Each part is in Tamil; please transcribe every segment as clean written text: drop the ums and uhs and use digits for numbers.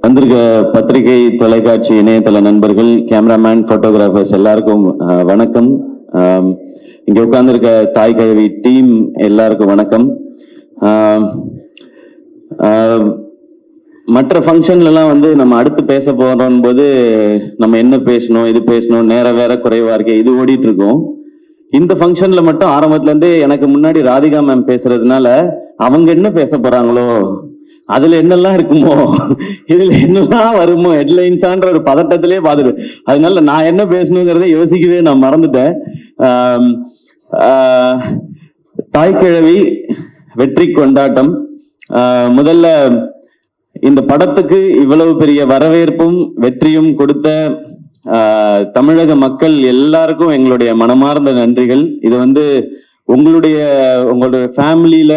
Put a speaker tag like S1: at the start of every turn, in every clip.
S1: வந்திருக்க பத்திரிகை, தொலைக்காட்சி, இணையதள நண்பர்கள், கேமராமேன், போட்டோகிராஃபர்ஸ் எல்லாருக்கும் வணக்கம். இங்க உட்கார்ந்துருக்க தாய் கழவி டீம் எல்லாருக்கும் வணக்கம். மற்ற ஃபங்க்ஷன்லாம் நம்ம அடுத்து பேச போறோம் போது நம்ம என்ன பேசணும், இது பேசணும், நேரம் வேற குறைவா இருக்கே, இது ஓடிட்டு இருக்கோம். இந்த ஃபங்க்ஷன்ல மட்டும் ஆரம்பத்துல இருந்தே எனக்கு முன்னாடி ராதிகா மேம் பேசுறதுனால அவங்க என்ன பேச போறாங்களோ, அதுல என்னெல்லாம் இருக்குமோ, இதுல என்னெல்லாம் வருமோ, ஹெட்லைன்ஸான்ற ஒரு பதட்டத்திலே பாத்துருவேன். அதனால நான் என்ன பேசணுங்கிறத யோசிக்கவே நான் மறந்துட்டேன். தாய்க்கிழவி வெற்றி கொண்டாட்டம். முதல்ல இந்த படத்துக்கு இவ்வளவு பெரிய வரவேற்பும் வெற்றியும் கொடுத்த தமிழக மக்கள் எல்லாருக்கும் எங்களுடைய மனமார்ந்த நன்றிகள். இது உங்களுடைய ஃபேமிலியில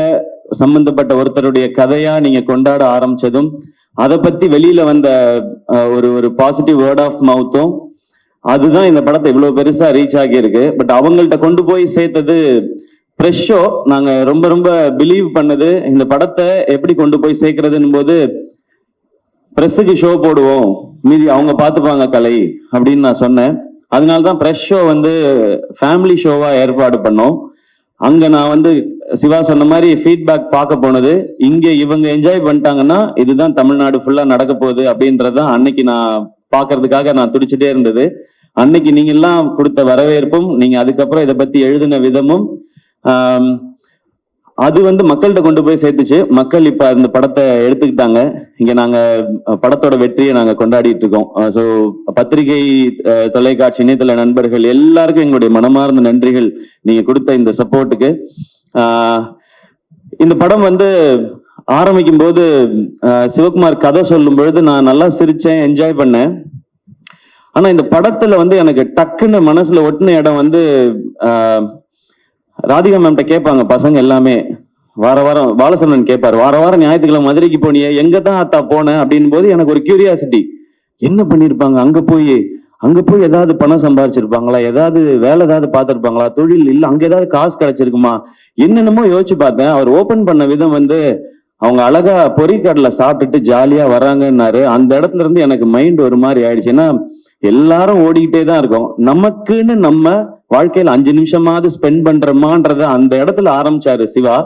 S1: சம்பந்தப்பட்ட ஒருத்தருடைய கதையா நீங்க கொண்டாட ஆரம்பிச்சதும், அதை பத்தி வெளியில வந்த ஒரு பாசிட்டிவ் வேர்ட் ஆஃப் மவுத்தும், அதுதான் இந்த படத்தை இவ்வளவு பெருசா ரீச் ஆகியிருக்கு. பட் அவங்கள்ட்ட கொண்டு போய் சேர்த்தது ஃப்ரெஷ் ஷோ. நாங்க ரொம்ப ரொம்ப பிலீவ் பண்ணது இந்த படத்தை எப்படி கொண்டு போய் சேர்க்கறதுன்னு போது, பிரஸுக்கு ஷோ போடுவோம், மீதி அவங்க பார்த்துப்பாங்க கலை அப்படின்னு நான் சொன்னேன். அதனால்தான் பிரஸ் ஷோ ஃபேமிலி ஷோவா ஏற்பாடு பண்ணோம். அங்க நான் சிவா சொன்ன மாதிரி ஃபீட்பேக் பார்க்க போனது. இங்க இவங்க என்ஜாய் பண்ணிட்டாங்கன்னா இதுதான் தமிழ்நாடு ஃபுல்லா நடக்க போகுது அப்படின்றதான் அன்னைக்கு நான் பாக்குறதுக்காக நான் துடிச்சுட்டே இருந்தது. அன்னைக்கு நீங்க எல்லாம் கொடுத்த வரவேற்பும், நீங்க அதுக்கப்புறம் இதை பத்தி எழுதின விதமும் அது மக்கள்கிட்ட கொண்டு போய் சேர்த்துச்சு. மக்கள் இப்ப அந்த படத்தை எடுத்துக்கிட்டாங்க. இங்க நாங்க படத்தோட வெற்றியை நாங்க கொண்டாடிட்டு இருக்கோம். ஸோ பத்திரிகை, தொலைக்காட்சி, இணையதள நண்பர்கள் எல்லாருக்கும் எங்களுடைய மனமார்ந்த நன்றிகள் நீங்க கொடுத்த இந்த சப்போர்ட்டுக்கு. இந்த படம் ஆரம்பிக்கும் போது சிவகுமார் கதை சொல்லும் பொழுது நான் நல்லா சிரிச்சேன், என்ஜாய் பண்ணேன். ஆனா இந்த படத்துல எனக்கு டக்குன்னு மனசுல ஒட்டின இடம் ராதிகா மேம்கிட்ட கேட்பாங்க பசங்க எல்லாமே. வார வாரம் பாலசந்திரன் கேட்பாரு, வார வாரம் ஞாயிற்றுக்கிழமை மதுரைக்கு போனியே, எங்க தான் அத்தா போனேன் அப்படின் போது எனக்கு ஒரு கியூரியாசிட்டி, என்ன பண்ணிருப்பாங்க அங்க போய் ஏதாவது பணம் சம்பாரிச்சிருப்பாங்களா, ஏதாவது வேலை ஏதாவது பார்த்திருப்பாங்களா, தொழில் இல்ல அங்க ஏதாவது காசு கிடைச்சிருக்குமா, என்னென்னமோ யோசிச்சு பார்த்தேன். அவர் ஓபன் பண்ண விதம் அவங்க அழகா பொறிக்கடலை சாப்பிட்டுட்டு ஜாலியா வராங்கன்னாரு. அந்த இடத்துல இருந்து எனக்கு மைண்ட் ஒரு மாதிரி ஆயிடுச்சு. ஏன்னா எல்லாரும் ஓடிக்கிட்டே தான் இருக்கோம், நமக்குன்னு நம்ம வாழ்க்கையில 5 நிமிஷமாவது ஸ்பெண்ட் பண்றோமான்றத அந்த இடத்துல ஆரம்பிச்சாரு சிவா.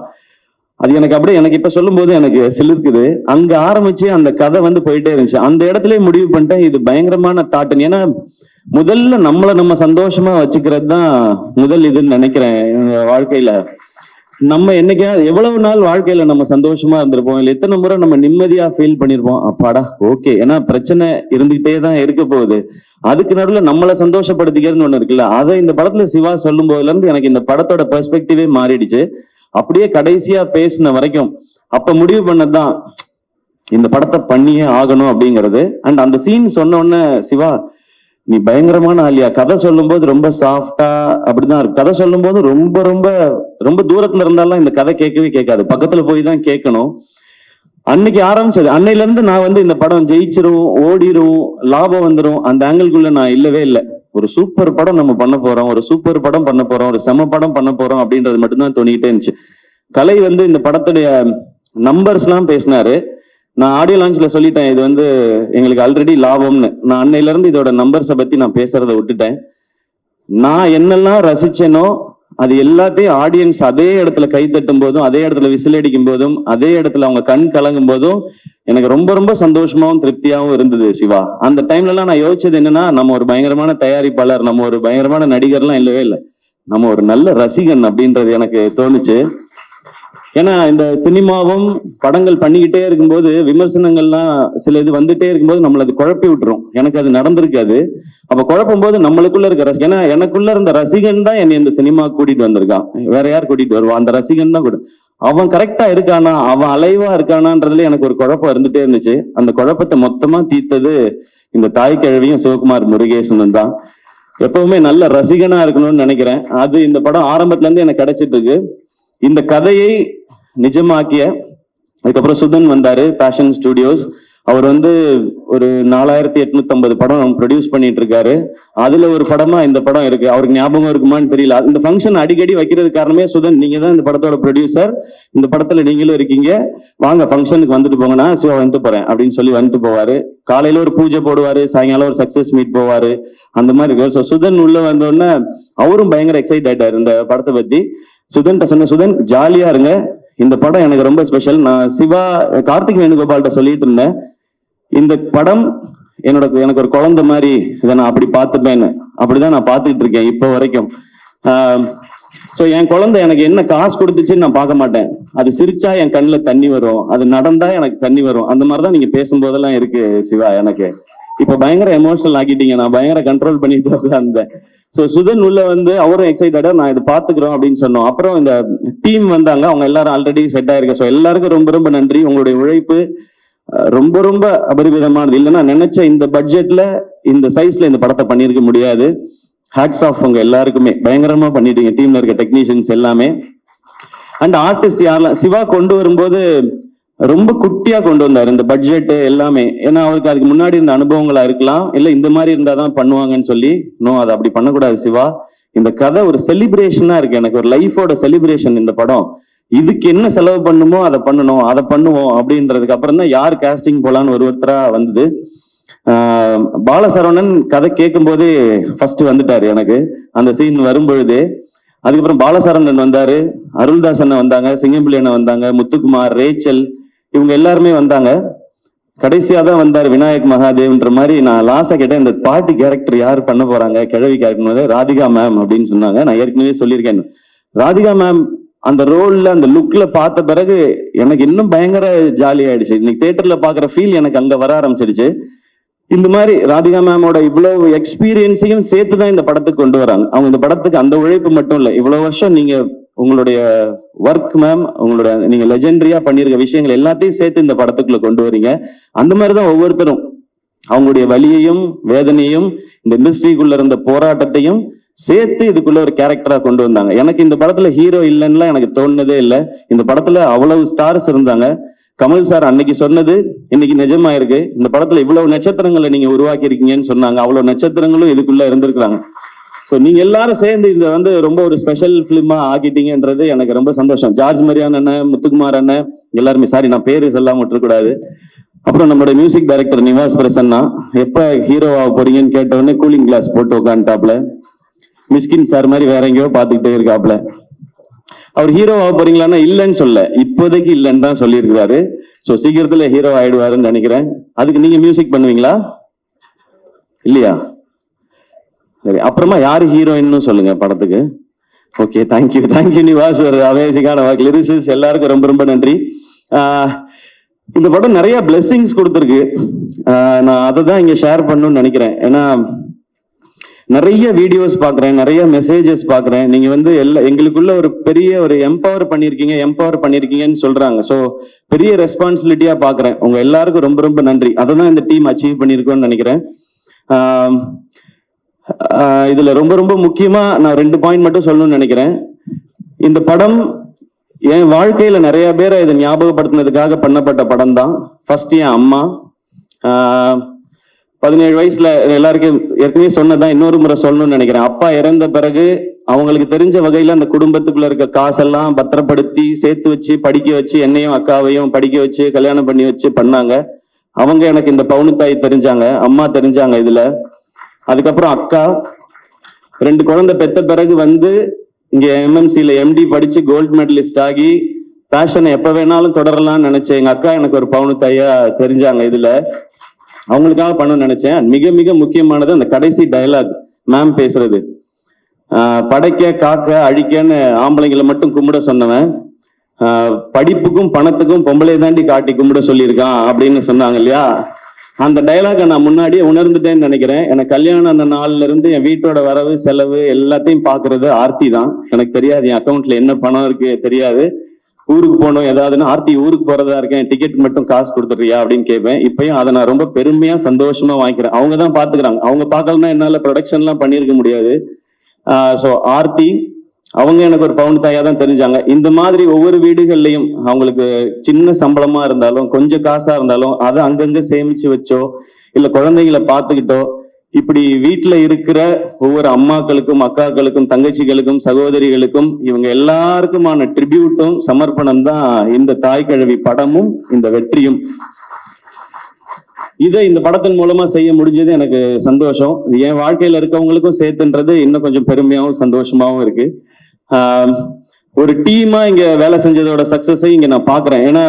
S1: அது எனக்கு இப்ப சொல்லும் போது எனக்கு சிலிர்க்குது. அங்க ஆரம்பிச்சு அந்த கதை போயிட்டே இருந்துச்சு. அந்த இடத்துல முடிவு பண்ணிட்டேன், இது பயங்கரமான தாட்டுன்னு. ஏன்னா முதல்ல நம்ம சந்தோஷமா வச்சுக்கிறது தான் முதல் இதுன்னு நினைக்கிறேன். வாழ்க்கையில நம்ம என்னைக்காவது எவ்வளவு நாள் வாழ்க்கையில நம்ம சந்தோஷமா இருந்திருப்போம், இல்ல எத்தனை முறை நம்ம நிம்மதியா ஃபீல் பண்ணிருப்போம், அப்பாடா ஓகே. ஏன்னா பிரச்சனை இருந்துகிட்டே தான் இருக்க போகுது. அதுக்கு நடுவுல நம்மளை சந்தோஷப்படுத்திக்கிறதுன்னு ஒண்ணு இருக்குல்ல, அதை இந்த படத்துல சிவா சொல்லும் போதுல இருந்து எனக்கு இந்த படத்தோட பெர்ஸ்பெக்டிவே மாறிடுச்சு. அப்படியே கடைசியா பேசின வரைக்கும் அப்ப முடிவு பண்ணதுதான் இந்த படத்தை பண்ணியே ஆகணும் அப்படிங்கிறது. அண்ட் அந்த சீன் சொன்ன உடனே, சிவா நீ பயங்கரமான ஆலியா, கதை சொல்லும் போது ரொம்ப சாஃப்டா அப்படிதான் இருக்கு. கதை சொல்லும் போது ரொம்ப ரொம்ப ரொம்ப தூரத்துல இருந்தாலும் இந்த கதை கேட்கவே கேட்காது, பக்கத்துல போய் தான் கேட்கணும். அன்னைக்கு ஆரம்பிச்சது. அன்னையில இருந்து நான் இந்த படம் ஜெயிச்சிரும், ஓடிரும், லாபம் வந்துரும், அந்த ஆங்கிள்குள்ள நான் இல்லவே இல்லை. ஒரு சூப்பர் படம் நம்ம பண்ண போறோம், ஒரு சூப்பர் படம் பண்ண போறோம், ஒரு செம படம் பண்ண போறோம் அப்படின்றது மட்டும்தான் தோணிக்கிட்டே இருந்துச்சு. கலை இந்த படத்துடைய நம்பர்ஸ் எல்லாம் பேசினாரு. நான் ஆடியோ லான்ச்ல சொல்லிட்டேன், இது எங்களுக்கு ஆல்ரெடி லாபம்னு. நான் அன்னையில இருந்து இதோட நம்பர்ஸை பத்தி நான் பேசுறதை விட்டுட்டேன். நான் என்னெல்லாம் ரசிச்சேனோ அது எல்லாத்தையும் ஆடியன்ஸ் அதே இடத்துல கை தட்டும் போதும், அதே இடத்துல விசில் அடிக்கும் போதும், அதே இடத்துல அவங்க கண் கலங்கும் போதும் எனக்கு ரொம்ப ரொம்ப சந்தோஷமாவும் திருப்தியாவும் இருந்தது சிவா. அந்த டைம்ல எல்லாம் நான் யோசிச்சது என்னன்னா, நம்ம ஒரு பயங்கரமான தயாரிப்பாளர், நம்ம ஒரு பயங்கரமான நடிகர்லாம் இல்லவே இல்லை, நம்ம ஒரு நல்ல ரசிகன் அப்படின்றது எனக்கு தோணுச்சு. ஏன்னா இந்த சினிமாவும் படங்கள் பண்ணிக்கிட்டே இருக்கும்போது விமர்சனங்கள்லாம் சில இது வந்துட்டே இருக்கும்போது நம்மள அது குழப்பி விட்டுரும். எனக்கு அது நடந்திருக்காது. அப்ப குழப்பும் போது நம்மளுக்குள்ள இருக்க ஏன்னா எனக்குள்ள இருந்த ரசிகன் தான் என்னை இந்த சினிமா கூட்டிட்டு வந்திருக்கான். வேற யார் கூட்டிட்டு வருவான்? அந்த ரசிகன் தான் கூட. அவன் கரெக்டா இருக்கானா, அவன் அலைவா இருக்கானான்றதுல எனக்கு ஒரு குழப்பம் இருந்துட்டே இருந்துச்சு. அந்த குழப்பத்தை மொத்தமா தீர்த்தது இந்த தாய் கிழவியும் சிவகுமார் முருகேசனும் தான். எப்பவுமே நல்ல ரசிகனா இருக்கணும்னு நினைக்கிறேன். அது இந்த படம் ஆரம்பத்துல இருந்து எனக்கு கிடைச்சிட்டு இருக்கு. இந்த கதையை நிஜமாக்கிய அதுக்கப்புறம் சுதன் வந்தாரு, பேஷன் ஸ்டுடியோஸ். அவர் வந்து ஒரு 4850 படம் ப்ரொடியூஸ் பண்ணிட்டு இருக்காரு. அதுல ஒரு படமா இந்த படம் இருக்கு. அவருக்கு ஞாபகம் இருக்குமான்னு தெரியல. இந்த ஃபங்க்ஷன் அடிக்கடி வைக்கிறது காரணமே சுதன், நீங்க தான் இந்த படத்தோட ப்ரொடியூசர், இந்த படத்துல நீங்களும் இருக்கீங்க, வாங்க ஃபங்க்ஷனுக்கு வந்துட்டு போங்கன்னா சிவா வந்துட்டு போறேன் அப்படின்னு சொல்லி வந்துட்டு போவாரு. காலையில ஒரு பூஜை போடுவாரு, சாயங்காலம் ஒரு சக்சஸ் மீட் போவாரு, அந்த மாதிரி இருக்கு. ஸோ சுதன் உள்ள வந்தோடனே அவரும் பயங்கர எக்ஸைட் ஆயிட்டாரு இந்த படத்தை பத்தி. சுதன்கிட்ட சொன்ன, சுதன் ஜாலியா இருங்க, இந்த படம் எனக்கு ரொம்ப ஸ்பெஷல். நான் சிவா கார்த்திக் வேணுகோபால்கிட்ட சொல்லிட்டு இருந்தேன், இந்த படம் எனக்கு ஒரு குழந்தை மாதிரி, இதை நான் அப்படி பார்த்துப்பேன்னு. அப்படிதான் நான் பார்த்துக்கிட்டு இருக்கேன் இப்போ வரைக்கும். ஸோ என் குழந்தை எனக்கு என்ன காசு கொடுத்துச்சுன்னு நான் பார்க்க மாட்டேன். அது சிரிச்சா என் கண்ணில் தண்ணி வரும், அது நடந்தா எனக்கு தண்ணி வரும். அந்த மாதிரிதான் நீங்க பேசும்போதெல்லாம் இருக்கு சிவா. எனக்கு இப்ப பயங்கர எமோஷனல் ஆக்கிட்டீங்க, நான் பயங்கர கண்ட்ரோல் பண்ணிட்டு உட்கார்ந்தேன். ஸோ சுதன் உள்ள வந்து அவரும் எக்ஸைட்டடா நான் இதை பாத்துக்கிறோம் அப்படின்னு சொன்னோம். அப்புறம் இந்த டீம் வந்தாங்க, அவங்க எல்லாரும் ஆல்ரெடி செட் ஆயிருக்கு. ஸோ எல்லாருக்கும் ரொம்ப ரொம்ப நன்றி. உங்களுடைய உழைப்பு ரொம்ப ரொம்ப அபரிமிதமானது. இல்லைன்னா நினைச்ச இந்த பட்ஜெட்ல இந்த சைஸ்ல இந்த படத்தை பண்ணியிருக்க முடியாது. ஹேட்ஸ் ஆஃப் உங்க எல்லாருக்குமே, பயங்கரமா பண்ணிட்டீங்க, டீம்ல இருக்க டெக்னீஷியன்ஸ் எல்லாமே. அண்ட் ஆர்டிஸ்ட் யாரெல்லாம் சிவா கொண்டு வரும்போது ரொம்ப குட்டியா கொண்டு வந்தார் இந்த பட்ஜெட் எல்லாமே. ஏன்னா அவருக்கு அதுக்கு முன்னாடி இருந்த அனுபவங்களா இருக்கலாம், இல்ல இந்த மாதிரி இருந்தாதான் பண்ணுவாங்கன்னு சொல்லி. நோ, அதை அப்படி பண்ணக்கூடாது சிவா. இந்த கதை ஒரு செலிப்ரேஷனா இருக்கு, எனக்கு ஒரு லைஃபோட செலிப்ரேஷன் இந்த படம். இதுக்கு என்ன செலவு பண்ணுமோ அதை பண்ணணும், அதை பண்ணுவோம் அப்படின்றதுக்கு அப்புறம் தான் யார் கேஸ்டிங் போலான்னு ஒருத்தரா வந்தது. பாலசரவணன் கதை கேட்கும் போதே ஃபர்ஸ்ட் வந்துட்டாரு எனக்கு அந்த சீன் வரும்பொழுதே. அதுக்கப்புறம் பாலசரவணன் வந்தாரு, அருள்தாஸ் அண்ணன் வந்தாங்க, சிங்கம்பிள்ளி அண்ணன் வந்தாங்க, முத்துக்குமார், ரேச்சல், இவங்க எல்லாருமே வந்தாங்க. கடைசியா தான் வந்தார் விநாயக் மகாதேவ்ன்ற மாதிரி. நான் லாஸ்டா கேட்டேன், இந்த பாட்டி கேரக்டர் யார் பண்ண போறாங்க, கிழவி கேரக்டர், ராதிகா மேம் அப்படின்னு சொன்னாங்க. நான் ஏற்கனவே சொல்லியிருக்கேன், ராதிகா மேம் அந்த ரோல்ல அந்த லுக்ல பார்த்த பிறகு எனக்கு இன்னும் பயங்கர ஜாலி ஆயிடுச்சு. இன்னைக்கு தியேட்டர்ல பாக்குற ஃபீல் எனக்கு அங்க வர ஆரம்பிச்சிருச்சு. இந்த மாதிரி ராதிகா மேமோட இவ்வளவு எக்ஸ்பீரியன்ஸையும் சேர்த்துதான் இந்த படத்துக்கு கொண்டு வராங்க. அவங்க இந்த படத்துக்கு அந்த உழைப்பு மட்டும் இல்ல, இவ்வளவு வருஷம் நீங்க உங்களுடைய ஒர்க் மேம், உங்களோட நீங்க லெஜெண்டரியா பண்ணிருக்க விஷயங்கள் எல்லாத்தையும் சேர்த்து இந்த படத்துக்குள்ள கொண்டு வரீங்க. அந்த மாதிரிதான் ஒவ்வொருத்தரும் அவங்களுடைய வலியையும் வேதனையும் இந்த இண்டஸ்ட்ரிக்குள்ள இருந்த போராட்டத்தையும் சேர்த்து இதுக்குள்ள ஒரு கேரக்டரா கொண்டு வந்தாங்க. எனக்கு இந்த படத்துல ஹீரோ இல்லைன்னா எனக்கு தோணுனதே இல்லை. இந்த படத்துல அவ்வளவு ஸ்டார்ஸ் இருந்தாங்க. கமல் சார் அன்னைக்கு சொன்னது இன்னைக்கு நிஜமா இருக்கு. இந்த படத்துல இவ்வளவு நட்சத்திரங்களை நீங்க உருவாக்கி இருக்கீங்கன்னு சொன்னாங்க. அவ்வளவு நட்சத்திரங்களும் இதுக்குள்ள இருந்திருக்கிறாங்க. ஸோ நீங்க எல்லாரும் சேர்ந்து இதை வந்து ரொம்ப ஒரு ஸ்பெஷல் பிலிமா ஆக்கிட்டீங்கன்றது எனக்கு ரொம்ப சந்தோஷம். ஜார்ஜ் மரியான் அண்ணன், முத்துக்குமார் அண்ணன், எல்லாருமே, சாரி நான் பேரு சொல்லாம விட்டுறக்கூடாது. அப்புறம் நம்மளோட மியூசிக் டைரக்டர் நிவாஸ் பிரசன்னா, எப்ப ஹீரோ ஆக போறீங்கன்னு கேட்டவுடனே கூலிங் கிளாஸ் போட்டு உட்காந்துட்டாப்ல. மிஸ்கின் சார் மாதிரி வேற எங்கேயோ பாத்துக்கிட்டே இருக்காப்ல. அவர் ஹீரோ ஆக போறீங்களான்னா இல்லைன்னு சொல்ல, இப்போதைக்கு இல்லைன்னு தான் சொல்லியிருக்கிறாரு. ஸோ சீக்கிரத்துல ஹீரோ ஆயிடுவாருன்னு நினைக்கிறேன். அதுக்கு நீங்க மியூசிக் பண்ணுவீங்களா இல்லையா? சரி, அப்புறமா யாரு ஹீரோயின்னு சொல்லுங்க படத்துக்கு. ஓகே, தேங்க்யூ நிவாஸ், ஒரு அமேசிங்கான வாக்கு. லிரிசிஸ் எல்லாருக்கும் ரொம்ப ரொம்ப நன்றி. இந்த படம் நிறைய பிளெஸிங்ஸ் கொடுத்துருக்கு. நான் அதை தான் இங்க ஷேர் பண்ணணும்னு நினைக்கிறேன். ஏன்னா நிறைய வீடியோஸ் பாக்குறேன், நிறைய மெசேஜஸ் பாக்குறேன். நீங்க வந்து எங்களுக்குள்ள ஒரு பெரிய ஒரு எம்பவர் பண்ணிருக்கீங்கன்னு சொல்றாங்க. ஸோ பெரிய ரெஸ்பான்சிபிலிட்டியா பாக்குறேன். உங்க எல்லாருக்கும் ரொம்ப ரொம்ப நன்றி. அதை தான் இந்த டீம் அச்சீவ் பண்ணிருக்கோம்னு நினைக்கிறேன். இதுல ரொம்ப ரொம்ப முக்கியமா நான் 2 பாயிண்ட் மட்டும் சொல்லணும்னு நினைக்கிறேன். இந்த படம் என் வாழ்க்கையில நிறைய பேரை இதை ஞாபகப்படுத்தினதுக்காக பண்ணப்பட்ட படம் தான். ஃபர்ஸ்ட் என் அம்மா, 17 வயசுல எல்லாருக்கும் ஏற்கனவே சொன்னதான், இன்னொரு முறை சொல்லணும்னு நினைக்கிறேன். அப்பா இறந்த பிறகு அவங்களுக்கு தெரிஞ்ச வகையில அந்த குடும்பத்துக்குள்ள இருக்க காசெல்லாம் பத்திரப்படுத்தி சேர்த்து வச்சு படிக்க வச்சு, என்னையும் அக்காவையும் படிக்க வச்சு கல்யாணம் பண்ணி வச்சு பண்ணாங்க. அவங்க எனக்கு இந்த பவுனுத்தாய் தெரிஞ்சாங்க, அம்மா தெரிஞ்சாங்க இதுல. அதுக்கப்புறம் அக்கா 2 குழந்தை பெத்த பிறகு வந்து இங்க MMCல MD படிச்சு கோல்டு மெடலிஸ்ட் ஆகி பேஷனை எப்ப வேணாலும் தொடரலாம்னு நினைச்சேன். எங்க அக்கா எனக்கு ஒரு பவுனுத்தாயா தெரிஞ்சாங்க இதுல. அவங்களுக்காக பண்ணணும்னு நினைச்சேன். மிக மிக முக்கியமானது அந்த கடைசி டயலாக் மேம் பேசுறது, படைக்க காக்க அழிக்கன்னு ஆம்பளைங்களை மட்டும் கும்பிட சொன்னவன் படிப்புக்கும் பணத்துக்கும் பொம்பளை தாண்டி காட்டி கும்பிட சொல்லியிருக்கான் அப்படின்னு சொன்னாங்க இல்லையா? அந்த டைலாக நான் முன்னாடியே உணர்ந்துட்டேன்னு நினைக்கிறேன். எனக்கு கல்யாணம் அந்த நாள்ல இருந்து என் வீட்டோட வரவு செலவு எல்லாத்தையும் பாக்குறது ஆர்த்தி தான். எனக்கு தெரியாது என் அக்கௌண்ட்ல என்ன பணம் இருக்கு தெரியாது. ஊருக்கு போகணும் ஏதாவதுன்னா, ஆர்த்தி ஊருக்கு போறதா இருக்கேன், டிக்கெட் மட்டும் காசு கொடுத்துறியா அப்படின்னு கேட்பேன். இப்பயும் அதை நான் ரொம்ப பெருமையா சந்தோஷமா வாங்கிக்கிறேன். அவங்க தான் பாத்துக்கிறாங்க. அவங்க பார்க்கலன்னா என்னால ப்ரொடக்ஷன் எல்லாம் பண்ணியிருக்க முடியாது. ஸோ ஆர்த்தி, அவங்க எனக்கு ஒரு பவுன் தாயா தான் தெரிஞ்சாங்க. இந்த மாதிரி ஒவ்வொரு வீடுகள்லையும் அவங்களுக்கு சின்ன சம்பளமா இருந்தாலும் கொஞ்சம் காசா இருந்தாலும் அதை அங்கங்க சேமிச்சு வச்சோ இல்ல குழந்தைகளை பார்த்துக்கிட்டோ இப்படி வீட்டுல இருக்கிற ஒவ்வொரு அம்மாக்களுக்கும் அக்காக்களுக்கும் தங்கச்சிகளுக்கும் சகோதரிகளுக்கும் இவங்க எல்லாருக்குமான ட்ரிபியூட்டும் சமர்ப்பணம் தான் இந்த தாய் கிழவி படமும் இந்த வெற்றியும். இதை இந்த படத்தின் மூலமா செய்ய முடிஞ்சது எனக்கு சந்தோஷம். என் வாழ்க்கையில இருக்கவங்களுக்கும் சேர்த்துன்றது இன்னும் கொஞ்சம் பெருமையாகவும் சந்தோஷமாவும் இருக்கு. ஒரு டீமா இங்க வேலை செஞ்சதோட சக்சஸை இங்க நான் பாக்குறேன். ஏன்னா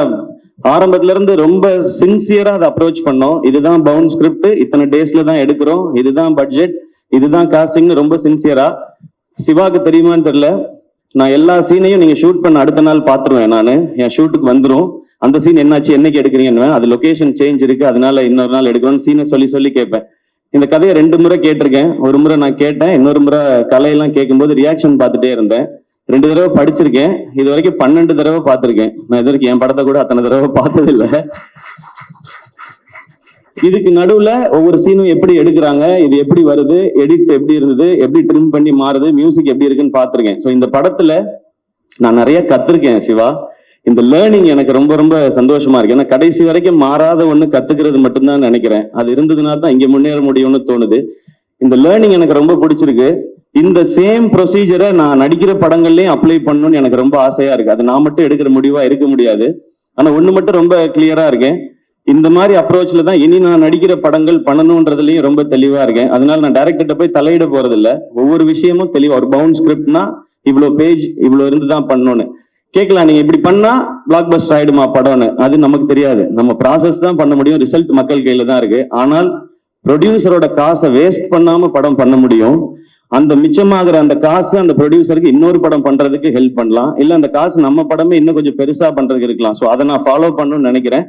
S1: ஆரம்பத்துல இருந்து ரொம்ப சின்சியரா அதை அப்ரோச் பண்ணோம். இதுதான் பவுண்ட் ஸ்கிரிப்ட், இத்தனை டேஸ்ல தான் எடுக்கிறோம், இதுதான் பட்ஜெட், இதுதான் காஸ்டிங், ரொம்ப சின்சியரா. சிவாக்கு தெரியுமான்னு தெரியல, நான் எல்லா சீனையும் நீங்க ஷூட் பண்ண அடுத்த நாள் பாத்துருவேன். நான் என் ஷூட்டுக்கு வந்துடும், அந்த சீன் என்னாச்சு, என்னைக்கு எடுக்கிறீங்கன்னு, அது லொகேஷன் சேஞ்ச் இருக்கு அதனால இன்னொரு நாள் எடுக்கிறோம்னு சீனை சொல்லி கேட்பேன். இந்த கதையை 2 முறை கேட்டிருக்கேன். ஒரு முறை நான் கேட்டேன், இன்னொரு முறை கலையெல்லாம் கேட்கும்போது ரியாக்ஷன் பார்த்துட்டே இருந்தேன். 2 தடவை படிச்சிருக்கேன். இது வரைக்கும் 12 தடவை பார்த்திருக்கேன். நான் இது வரைக்கும் என் படத்தை கூட அத்தனை தடவை பார்த்தது இல்லை. இதுக்கு நடுவுல ஒவ்வொரு சீனும் எப்படி எடுக்கிறாங்க, இது எப்படி வருது, எடிட் எப்படி இருந்தது, எப்படி ட்ரிம் பண்ணி மாறுது, மியூசிக் எப்படி இருக்குன்னு பார்த்திருக்கேன். ஸோ இந்த படத்துல நான் நிறைய கத்திருக்கேன் சிவா. இந்த லேர்னிங் எனக்கு ரொம்ப ரொம்ப சந்தோஷமா இருக்கு. ஏன்னா கடைசி வரைக்கும் மாறாத ஒண்ணு கத்துக்கிறது மட்டும்தான் நினைக்கிறேன். அது இருந்ததுனால தான் இங்க முன்னேற முடியும்னு தோணுது. இந்த லேர்னிங் எனக்கு ரொம்ப பிடிச்சிருக்கு. இந்த சேம் ப்ரொசீஜரை நான் நடிக்கிற படங்கள்லயும் அப்ளை பண்ணணும்னு எனக்கு ரொம்ப ஆசையா இருக்கு. அது நான் மட்டும் எடுக்கிற முடிவா இருக்க முடியாது. ஆனா ஒண்ணு மட்டும் ரொம்ப கிளியரா இருக்கேன், இந்த மாதிரி அப்ரோச்ல தான் இனி நான் நடிக்கிற படங்கள் பண்ணணும்ன்றதுலயும் ரொம்ப தெளிவா இருக்கேன். அதனால நான் டைரக்டர்கிட்ட போய் தலையிட போறது இல்லை. ஒவ்வொரு விஷயமும் தெளிவா, ஒரு பவுண்ட் ஸ்கிரிப்ட்னா இவ்வளவு பேஜ் இவ்வளவு இருந்துதான் பண்ணணும்னு கேட்கலாம். நீங்க இப்படி பண்ணா பிளாக் பஸ்டர் ஆயிடுமா படம்னு, அது நமக்கு தெரியாது. நம்ம ப்ராசஸ் தான் பண்ண முடியும், ரிசல்ட் மக்கள் கையில தான் இருக்கு. ஆனால் ப்ரொடியூசரோட காசை வேஸ்ட் பண்ணாம படம் பண்ண முடியும். அந்த மிச்சமாகிற அந்த காசு அந்த ப்ரொடியூசருக்கு இன்னொரு படம் பண்றதுக்கு ஹெல்ப் பண்ணலாம், இல்ல அந்த காசு நம்ம படமே இன்னும் கொஞ்சம் பெருசா பண்றதுக்கு இருக்கலாம். ஸோ அதை நான் ஃபாலோ பண்ணணும்னு நினைக்கிறேன்.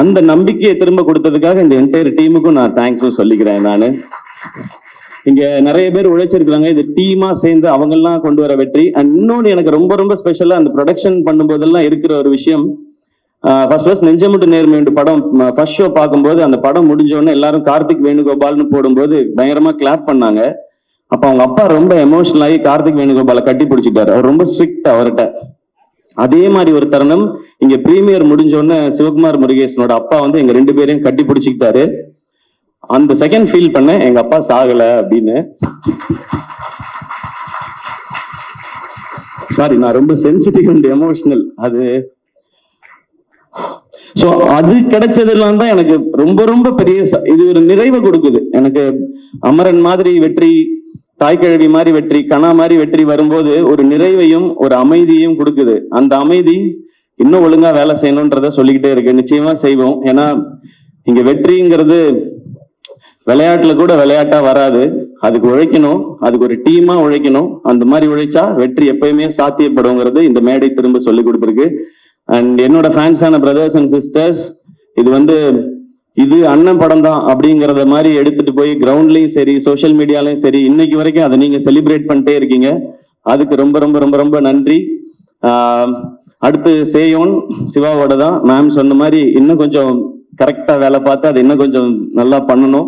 S1: அந்த நம்பிக்கையை திரும்ப கொடுத்ததுக்காக இந்த என்டையர் டீமுக்கும் நான் தேங்க்ஸும் சொல்லிக்கிறேன். நான் இங்க நிறைய பேர் உழைச்சிருக்காங்க, இது டீமா சேர்ந்து அவங்க எல்லாம் கொண்டு வர வெற்றி. அண்ட் இன்னொன்று எனக்கு ரொம்ப ரொம்ப ஸ்பெஷலா அந்த ப்ரொடக்ஷன் பண்ணும்போதெல்லாம் இருக்கிற ஒரு விஷயம், ஃபர்ஸ்ட் நெஞ்சமுட்டு நேர்மையுண்டு படம் ஃபர்ஸ்ட் ஷோ பார்க்கும்போது அந்த படம் முடிஞ்ச உடனே எல்லாரும் கார்த்திக் வேணுகோபால்னு போடும்போது பயங்கரமா கிளாப் பண்ணாங்க. அப்ப அவங்க அப்பா ரொம்ப எமோஷனல் ஆகி கார்த்திக் வேணுகோபாலை கட்டி பிடிச்சிட்டாரு. அவர் ரொம்ப ஸ்ட்ரிக்ட் அவர்கிட்ட. அதே மாதிரி ஒரு தருணம் இங்க பிரீமியர் முடிஞ்ச உடனே சிவகுமார் முருகேசனோட அப்பா வந்து எங்க 2 பேரையும் கட்டி பிடிச்சிக்கிட்டாரு. அந்த செகண்ட் ஃபீல் பண்ண எங்க அப்பா சாகல அப்படின்னு. சாரி, நான் ரொம்ப சென்சிட்டிவ் அண்ட் எமோஷனல். அது சோ அது கிடைச்சதெல்லாம் தான் எனக்கு ரொம்ப ரொம்ப பெரிய இது ஒரு நிறைவை கொடுக்குது. எனக்கு அமரன் மாதிரி வெற்றி, தாய்க்கிழவி மாதிரி வெற்றி, கணா மாதிரி வெற்றி வரும்போது ஒரு நிறைவையும் ஒரு அமைதியையும் கொடுக்குது. அந்த அமைதி இன்னும் ஒழுங்கா வேலை செய்யணும்ன்றத சொல்லிக்கிட்டே இருக்கு. நிச்சயமா செய்வோம். ஏன்னா இங்க வெற்றிங்கிறது விளையாட்டுல கூட விளையாட்டா வராது. அதுக்கு உழைக்கணும், அதுக்கு ஒரு டீமா உழைக்கணும். அந்த மாதிரி உழைச்சா வெற்றி எப்பயுமே சாத்தியப்படுங்கிறது இந்த மேடை திரும்ப சொல்லி கொடுத்துருக்கு. அண்ட் என்னோட ஃபேன்ஸான பிரதர்ஸ் அண்ட் சிஸ்டர்ஸ், இது அண்ணன் படம் தான் அப்படிங்கிறத மாதிரி எடுத்துட்டு போய் கிரவுண்ட்லயும் சரி சோசியல் மீடியாலையும் சரி இன்னைக்கு வரைக்கும் அதை நீங்க செலிப்ரேட் பண்ணிட்டே இருக்கீங்க. அதுக்கு ரொம்ப ரொம்ப ரொம்ப ரொம்ப நன்றி. அடுத்து சேயோன் சிவாவோட தான். மேம் சொன்ன மாதிரி இன்னும் கொஞ்சம் கரெக்டா வேலை பார்த்து அதை இன்னும் கொஞ்சம் நல்லா பண்ணணும்.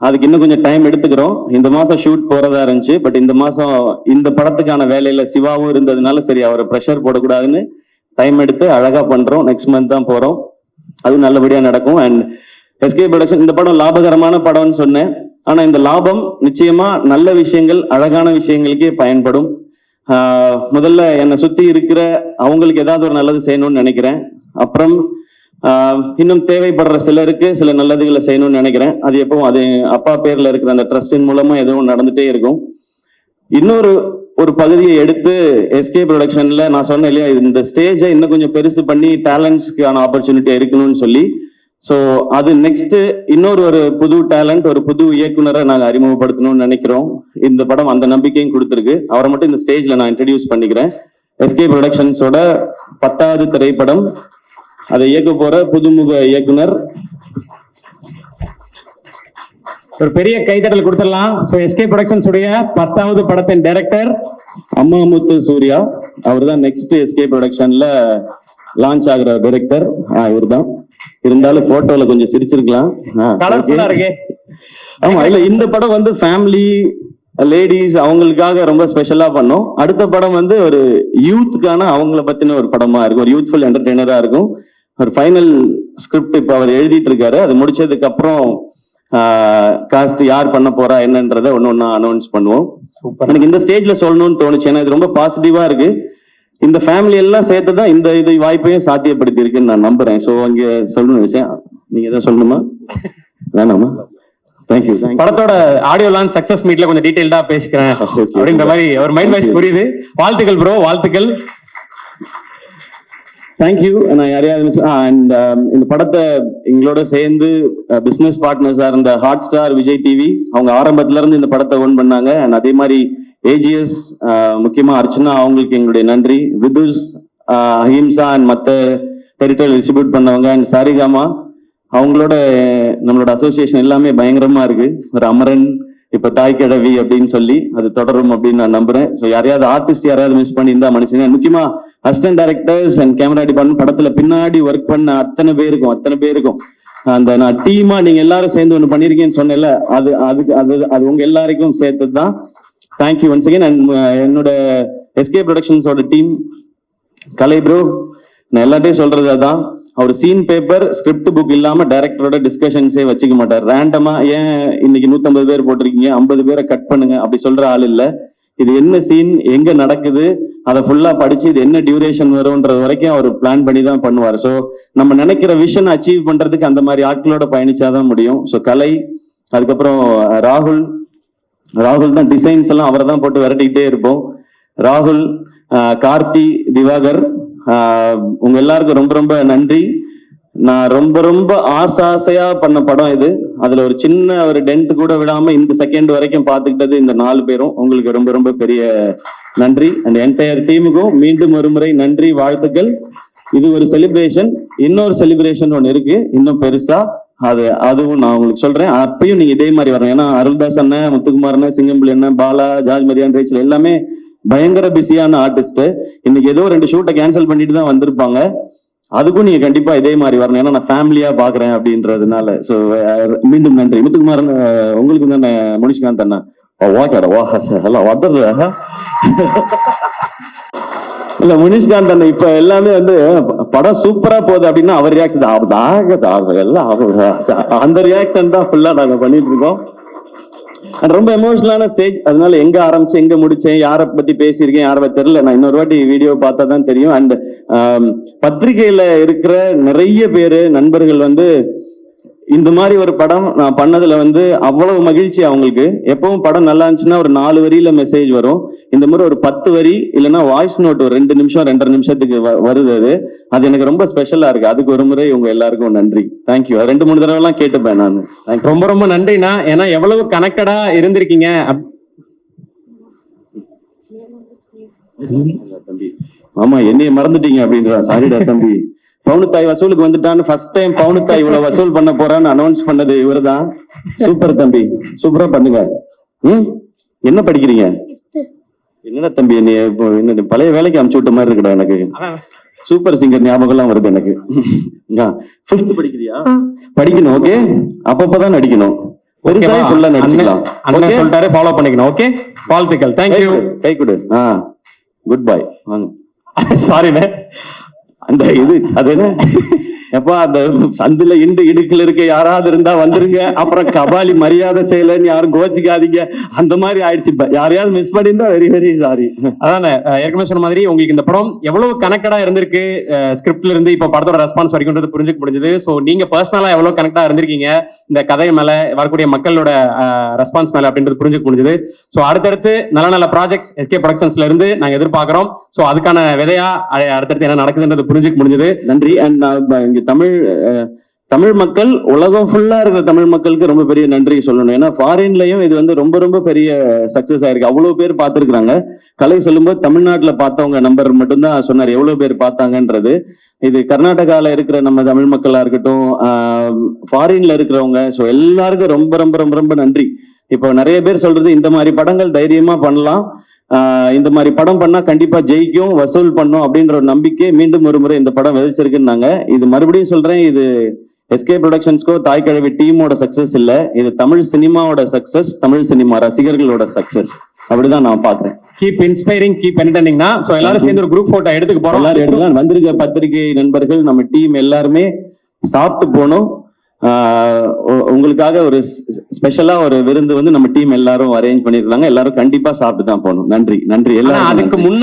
S1: அதுக்கு இன்னும் கொஞ்சம் டைம் எடுத்துக்கிறோம். இந்த மாசம் ஷூட் போறதா இருந்துச்சு, பட் இந்த மாசம் இந்த படத்துக்கான வேலையில சிவாவும் இருந்ததுனால சரி அவரை ப்ரெஷர் போடக்கூடாதுன்னு டைம் எடுத்து அழகா பண்றோம். நெக்ஸ்ட் மந்த் தான் போறோம், அது நல்லபடியா நடக்கும். அண்ட் எஸ்கே ப்ரொடக்ஷன் இந்த படம் லாபகரமான படம்னு சொன்னேன். ஆனா இந்த லாபம் நிச்சயமா நல்ல விஷயங்கள் அழகான விஷயங்களுக்கே பயன்படும். முதல்ல என்னை சுத்தி இருக்கிற அவங்களுக்கு ஏதாவது ஒரு நல்லது செய்யணும்னு நினைக்கிறேன். அப்புறம் இன்னும் தேவைப்படுற சிலருக்கு சில நல்லதுகளை செய்யணும்னு நினைக்கிறேன். அது எப்பவும் அது அப்பா பேர்ல இருக்கிற அந்த ட்ரஸ்டின் மூலமா எதுவும் நடந்துட்டே இருக்கும். இன்னொரு பகுதியை எடுத்து எஸ்கே ப்ரொடக்ஷன்ல நான் சொன்னேன் இல்லையா, இந்த ஸ்டேஜை இன்னும் கொஞ்சம் பெருசு பண்ணி டேலண்ட்ஸ்க்கான ஆப்பர்ச்சுனிட்டி இருக்கணும்னு சொல்லி. ஸோ அது நெக்ஸ்ட் இன்னொரு புது டேலண்ட், ஒரு புது இயக்குனரை நாங்கள் அறிமுகப்படுத்தணும்னு நினைக்கிறோம். இந்த படம் அந்த நம்பிக்கையும் கொடுத்துருக்கு. அவரை மட்டும் இந்த ஸ்டேஜ்ல நான் இன்ட்ரடியூஸ் பண்ணிக்கிறேன். எஸ்கே ப்ரொடக்ஷன்ஸோட 10வது திரைப்படம், அதை இயக்க போற புதுமுக இயக்குனர்.
S2: ஒரு பெரிய கைத்தட்டல் கொடுத்துடலாம். ஸோ எஸ்கே ப்ரொடக்ஷன்ஸ் உடைய 10வது படத்தின் டைரக்டர்
S1: அம்மாமுத்து சூர்யா. அவர் தான் நெக்ஸ்ட் எஸ்கே ப்ரொடக்ஷன்ல லான்ச் ஆகுற டைரக்டர். இவர் தான். இருந்தாலும் போட்டோல கொஞ்சம் சிரிச்சிருக்கலாம்.
S2: இருக்கு.
S1: ஆமா, இல்ல இந்த படம் ஃபேமிலி லேடிஸ் அவங்களுக்காக ரொம்ப ஸ்பெஷலா பண்ணோம். அடுத்த படம் வந்து ஒரு யூத்துக்கான அவங்கள பத்தின ஒரு படமா இருக்கும், ஒரு யூத்ஃபுல் என்டர்டெய்னரா இருக்கும். ஒரு ஃபைனல் ஸ்கிரிப்ட் இப்போ அவர் எழுதிட்டு இருக்காரு. அது முடிச்சதுக்கு அப்புறம் காஸ்ட் யார் பண்ண போறா என்னன்றதை ஒன்னொன்னா அனௌன்ஸ் பண்ணுவோம்.
S2: சூப்பர்.
S1: எனக்கு இந்த ஸ்டேஜ்ல சொல்லணும்னு தோணுச்சு, ஏன்னா இது ரொம்ப பாசிட்டிவா இருக்கு. இந்த ஃபேமிலி எல்லாம் சேர்த்து தான் இந்த இது வாய்ப்பையும் சாத்தியப்படுத்தி இருக்குன்னு நான் நம்புறேன். ஸோ அங்க சொல்லணும் விஷயம், நீங்க எதாவது சொல்லணுமா? வேணாமா? தேங்க்யூ.
S2: படத்தோட ஆடியோ லான்ச் சக்சஸ் மீட்ல கொஞ்சம் டீடைல்டா பேசிக்கிறேன் அப்படின்ற மாதிரி ஒரு மைண்ட் வாய்ஸ் புரியுது. வாழ்த்துக்கள் ப்ரோ, வாழ்த்துக்கள்.
S1: தேங்க்யூ. நான் யாரையாவது அண்ட் இந்த படத்தை எங்களோட சேர்ந்து பிசினஸ் பார்ட்னர்ஸா இருந்த ஹாட் ஸ்டார், விஜய் டிவி, அவங்க ஆரம்பத்துல இருந்து இந்த படத்தை ஓன் பண்ணாங்க. அண்ட் அதே மாதிரி ஏஜிஎஸ், முக்கியமா அர்ச்சனா, அவங்களுக்கு எங்களுடைய நன்றி. விதுஷ், அஹிம்சா அண்ட் மற்ற டெரிட்டரி டிஸ்ட்ரிபியூட் பண்ணவங்க, அண்ட் சாரிகாமா, அவங்களோட நம்மளோட அசோசியேஷன் எல்லாமே பயங்கரமா இருக்கு. ஒரு அமரன், இப்ப தாய் கிழவி அப்படின்னு சொல்லி அது தொடரும் அப்படின்னு நான் நம்புறேன். ஸோ யாரையாவது ஆர்டிஸ்ட் யாராவது மிஸ் பண்ணியிருந்தா மனுஷங்க, முக்கியமா assistant directors and camera department, படத்துல பின்னாடி ஒர்க் பண்ண அத்தனை பேருக்கும் அந்த நான் டீமா நீங்க எல்லாரும் சேர்ந்து ஒண்ணு பண்ணிருக்கேன்னு சொன்னேன்ல, அது உங்க எல்லாருக்கும் சேர்த்தது தான். Thank you once again. அண்ட் என்னோட எஸ்கே ப்ரொடக்ஷன்ஸோட டீம், கலை ப்ரோ, நான் எல்லாத்தையும் சொல்றது அதான். அவர் சீன் பேப்பர், ஸ்கிரிப்ட் புக் இல்லாம டைரக்டரோட டிஸ்கஷன்ஸே வச்சுக்க மாட்டார். ரேண்டமா ஏன் இன்னைக்கு 150 பேர் போட்டிருக்கீங்க, 50 பேரை கட் பண்ணுங்க அப்படி சொல்ற ஆள் இல்ல. இது என்ன சீன், எங்க நடக்குது, அதை ஃபுல்லா படிச்சு இது என்ன டியூரேஷன் வரும்ன்றது வரைக்கும் அவர் பிளான் பண்ணி தான் பண்ணுவார். ஸோ நம்ம நினைக்கிற விஷன் அச்சீவ் பண்றதுக்கு அந்த மாதிரி ஆட்களோட பயணிச்சாதான் முடியும். ஸோ கலை, அதுக்கப்புறம் ராகுல் தான் டிசைன்ஸ் எல்லாம் அவரை தான் போட்டு விரட்டிக்கிட்டே இருப்போம். ராகுல், கார்த்தி, திவாகர், உங்க எல்லாருக்கும் ரொம்ப ரொம்ப நன்றி. நான் ரொம்ப ஆசையா பண்ண படம் இது. அதுல ஒரு சின்ன ஒரு டென்ட் கூட விடாம இந்த செகண்ட் வரைக்கும் பாத்துக்கிட்டது இந்த 4 பேரும். உங்களுக்கு ரொம்ப பெரிய நன்றி. அண்ட் என்டையர் டீமுக்கும் மீண்டும் ஒரு முறை நன்றி, வாழ்த்துக்கள். இது ஒரு செலிப்ரேஷன். இன்னொரு செலிப்ரேஷன் ஒன்று இருக்கு, இன்னும் பெருசா. அதுவும் நான் உங்களுக்கு சொல்றேன். அப்பயும் நீங்க இதே மாதிரி வரணும். ஏன்னா அருள்தாஸ் அண்ணன், முத்துக்குமார் அண்ணன், சிங்கம்புலி அண்ணன், பாலா, ஜார்ஜ் மரியான், ரேச்சல் எல்லாமே பயங்கர பிஸியான ஆர்டிஸ்ட். இன்னைக்கு ஏதோ 2 ஷூட்டை கேன்சல் பண்ணிட்டு தான் வந்திருப்பாங்க. அதுக்கும் நீங்க கண்டிப்பா இதே மாதிரி வரணும், ஏன்னா நான் ஃபேமிலியா பாக்குறேன் அப்படின்றதுனால. ஸோ மீண்டும் நன்றி. முத்துக்குமார் உங்களுக்கு தானே, முனிஷ்காந்த் அண்ணா, ஓகேடா இல்ல முனிஷ்காந்த் அண்ணன் இப்ப எல்லாமே வந்து படம் சூப்பரா போகுது அப்படின்னா அவர் ரியாக்ஷன் அந்த ரியாக்ஷன் தான் ஃபுல்லா நாங்க பண்ணிட்டு இருக்கோம். ரொம்ப எமோஷனலான ஸ்டேஜ். அதனால எங்க ஆரம்பிச்சு எங்க முடிச்சேன், யாரை பத்தி பேசியிருக்கேன், யாரை தெரியல. நான் இன்னொரு வாட்டி வீடியோ பார்த்தா தான் தெரியும். அண்ட் பத்திரிகையில இருக்கிற நிறைய பேரு நண்பர்கள் வந்து இந்த மாதிரி ஒரு படம் நான் பண்ணதுல வந்து அவ்வளவு மகிழ்ச்சி அவங்களுக்கு. எப்பவும் படம் நல்லா இருந்துச்சுன்னா ஒரு 4 வரியில மெசேஜ் வரும். இந்த மாதிரி ஒரு 10 வரி இல்லைன்னா வாய்ஸ் நோட் ஒரு 2 நிமிஷம் 2.5 நிமிஷத்துக்கு வருது. அது எனக்கு ரொம்ப ஸ்பெஷலா இருக்கு. அதுக்கு ஒரு முறை உங்க எல்லாருக்கும் நன்றி. தேங்க்யூ. 2-3 தடவை எல்லாம் கேட்டுப்பேன் நான்.
S2: ரொம்ப நன்றிண்ணா. ஏன்னா எவ்வளவு கனெக்டடா இருந்திருக்கீங்க.
S1: தம்பி ஆமா என்னைய மறந்துட்டீங்க அப்படின்றா. சாரிடா தம்பி. பவுனுத்தாய் வசூலுக்கு வந்துட்டான்னு ஃபர்ஸ்ட் டைம் பவுனுத்தாய் இவ்வளவு வசூல் பண்ண போறான்னு அனௌன்ஸ் பண்ணது இவர்தான். சூப்பர் தம்பி, சூப்பரா பண்ணுங்க. என்ன படிக்கிறீங்க? என்னடா தம்பி என்ன பழைய வேலைக்கு அமுச்சு விட்ட மாதிரி இருக்குடா எனக்கு. சூப்பர் சிங்கர் ஞாபகம் எல்லாம் வருது எனக்கு. 5th படிக்கிறியா? படிக்கணும். ஓகே, அப்பப்பதான் நடிக்கணும். பெருசாவே ஃபுல்லா நடிச்சுக்கலாம்.
S2: அண்ணன் சொல்லிட்டாரு, ஃபாலோ பண்ணிக்கணும். ஓகே, வாழ்த்துக்கள். தேங்க்யூ.
S1: கை கொடு. Good bye. வாங்க.
S2: சாரிண்ணே.
S1: அந்த இது அது என்ன எப்பா, அந்த சந்தில இடுக்குல இருக்க யாராவது இருந்தா வந்துருங்க. அப்புறம் கபாலி மரியாதை செய்யலன்னு யாரும் கோச்சிக்காதீங்க. அந்த மாதிரி ஆயிடுச்சு. யாரையாவது மிஸ் பண்ணிருந்தா வெரி சாரி.
S2: அதானே ஏற்கனவே சொன்ன மாதிரி உங்களுக்கு இந்த படம் எவ்வளவு கனெக்டடா இருந்திருக்கு, ஸ்கிரிப்ட்ல இருந்து இப்ப படத்தோட ரெஸ்பான்ஸ் வரைக்கும் புரிஞ்சுக்க முடிஞ்சது. சோ நீங்க பர்சனலா எவ்வளவு கனெக்டா இருந்திருக்கீங்க இந்த கதை மேல, வரக்கூடிய மக்களோட ரெஸ்பான்ஸ் மேல அப்படின்றது புரிஞ்சுக்க முடிஞ்சது. சோ அடுத்தடுத்து நல்ல ப்ராஜெக்ட்ஸ் எஸ்கே ப்ரொடக்ஷன்ஸ்ல இருந்து நாங்க எதிர்பார்க்கிறோம். சோ அதுக்கான விதையா அடுத்தடுத்து என்ன நடக்குதுன்றது புரிஞ்சுக்க முடிஞ்சது.
S1: நன்றி. அண்ட் தமிழ் மக்கள், உலகம் ஃபுல்லா இருக்கிற தமிழ் மக்களுக்கு ரொம்ப பெரிய நன்றி சொல்லணும். ஏன்னா ஃபாரின்லயும் இது வந்து ரொம்ப பெரிய சக்சஸ் ஆயிருக்கு. அவ்வளவு பேர் பார்த்திருக்கிறாங்க. கலை சொல்லும்போது தமிழ்நாட்டுல பார்த்தவங்க நம்பர் மட்டும்தான் சொன்னார், எவ்வளவு பேர் பார்த்தாங்கன்றது. இது கர்நாடகால இருக்கிற நம்ம தமிழ் மக்களா இருக்கட்டும், ஃபாரின்ல இருக்கிறவங்க, ஸோ எல்லாருக்கும் ரொம்ப நன்றி. இப்போ நிறைய பேர் சொல்றது இந்த மாதிரி படங்கள் தைரியமா பண்ணலாம், இந்த மாதிரி படம் பண்ணா கண்டிப்பா ஜெயிக்கும், வசூல் பண்ணும் அப்படின்ற ஒரு நம்பிக்கை மீண்டும் ஒரு முறை இந்த படம் விதைச்சிருக்குன்னாங்க. இது மறுபடியும் சொல்றேன், இது எஸ்கே ப்ரொடக்ஷன்ஸ்க்கோ தாய் கிழவி டீமோட சக்சஸ் இல்ல, இது தமிழ் சினிமாவோட சக்சஸ், தமிழ் சினிமா ரசிகர்களோட சக்சஸ். அப்படிதான் நான் பாக்குறேன்.
S2: கீப் இன்ஸ்பைரிங், கீப் என்டர்டெய்னிங் தான். சோ எல்லாரும் சேர்ந்து ஒரு குரூப் போட்டோ எடுத்துக்க போறோம்.
S1: எல்லாரும் எடுக்கலாம். வந்திருக்க பத்திரிகை நண்பர்கள், நம்ம டீம் எல்லாருமே சாப்பிட்டு போனோம். உங்களுக்காக ஒரு ஸ்பெஷலா ஒரு விருந்து வந்து நம்ம டீம் எல்லாரும் அரேஞ்ச் பண்ணிருக்காங்க. எல்லாரும் கண்டிப்பா சாப்பிட்டு தான் போகணும். நன்றி நன்றி எல்லாரும்.
S2: அதுக்கு முன்ன